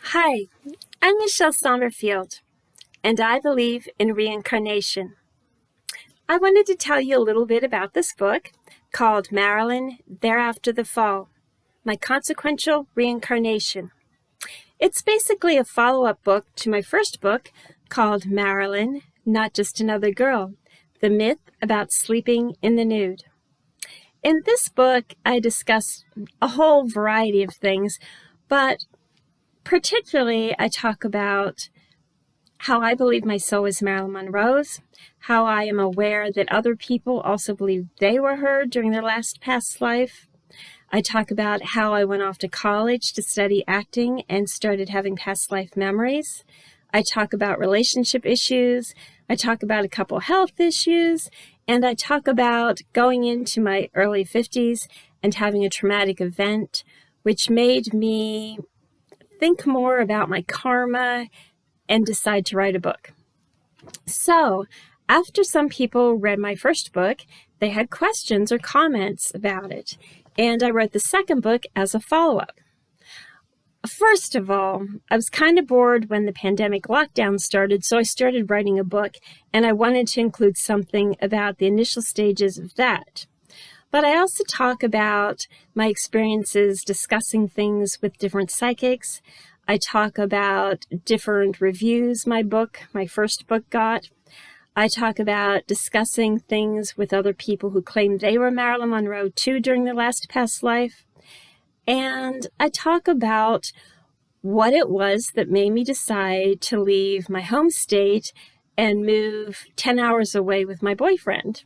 Hi, I'm Michele Saumberfield, and I believe in reincarnation. I wanted to tell you a little bit about this book called Marilyn, Thereafter the Fall, My Consequential Reincarnation. It's basically a follow-up book to my first book called Marilyn, Not Just Another Girl, The Myth About Sleeping in the Nude. In this book, I discuss a whole variety of things, but particularly, I talk about how I believe my soul is Marilyn Monroe's, how I am aware that other people also believe they were her during their past life. I talk about how I went off to college to study acting and started having past life memories. I talk about relationship issues. I talk about a couple health issues. And I talk about going into my early 50s and having a traumatic event, which made me think more about my karma and decide to write a book. So after some people read my first book, they had questions or comments about it, and I wrote the second book as a follow-up. First of all, I was kind of bored when the pandemic lockdown started, so I started writing a book, and I wanted to include something about the initial stages of that. But I also talk about my experiences discussing things with different psychics. I talk about different reviews my first book got. I talk about discussing things with other people who claim they were Marilyn Monroe too during their past life. And I talk about what it was that made me decide to leave my home state and move 10 hours away with my boyfriend,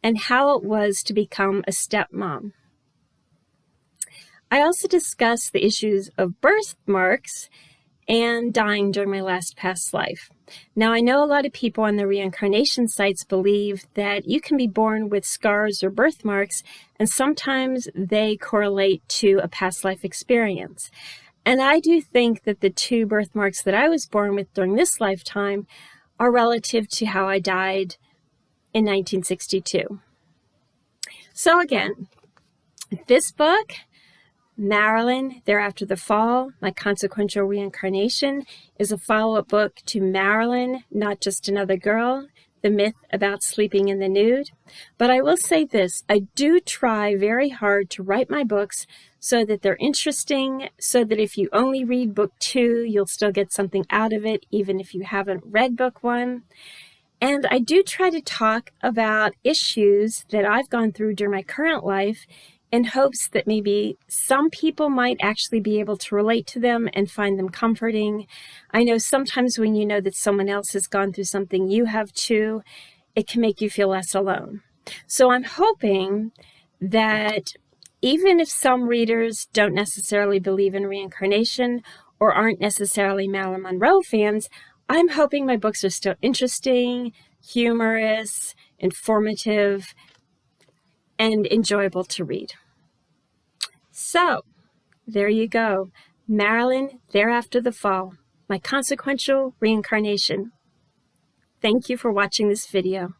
and how it was to become a stepmom. I also discuss the issues of birthmarks and dying during my past life. Now, I know a lot of people on the reincarnation sites believe that you can be born with scars or birthmarks, and sometimes they correlate to a past life experience. And I do think that the two birthmarks that I was born with during this lifetime are relative to how I died in 1962. So again, this book, Marilyn, Thereafter the Fall, My Consequential Reincarnation, is a follow-up book to Marilyn, Not Just Another Girl, The Myth About Sleeping in the Nude. But I will say this, I do try very hard to write my books so that they're interesting, so that if you only read book 2, you'll still get something out of it, even if you haven't read book 1. And I do try to talk about issues that I've gone through during my current life in hopes that maybe some people might actually be able to relate to them and find them comforting. I know sometimes when you know that someone else has gone through something you have too, it can make you feel less alone. So I'm hoping that even if some readers don't necessarily believe in reincarnation or aren't necessarily Marilyn Monroe fans, I'm hoping my books are still interesting, humorous, informative, and enjoyable to read. So, there you go. Marilyn, Thereafter the Fall, My Consequential Reincarnation. Thank you for watching this video.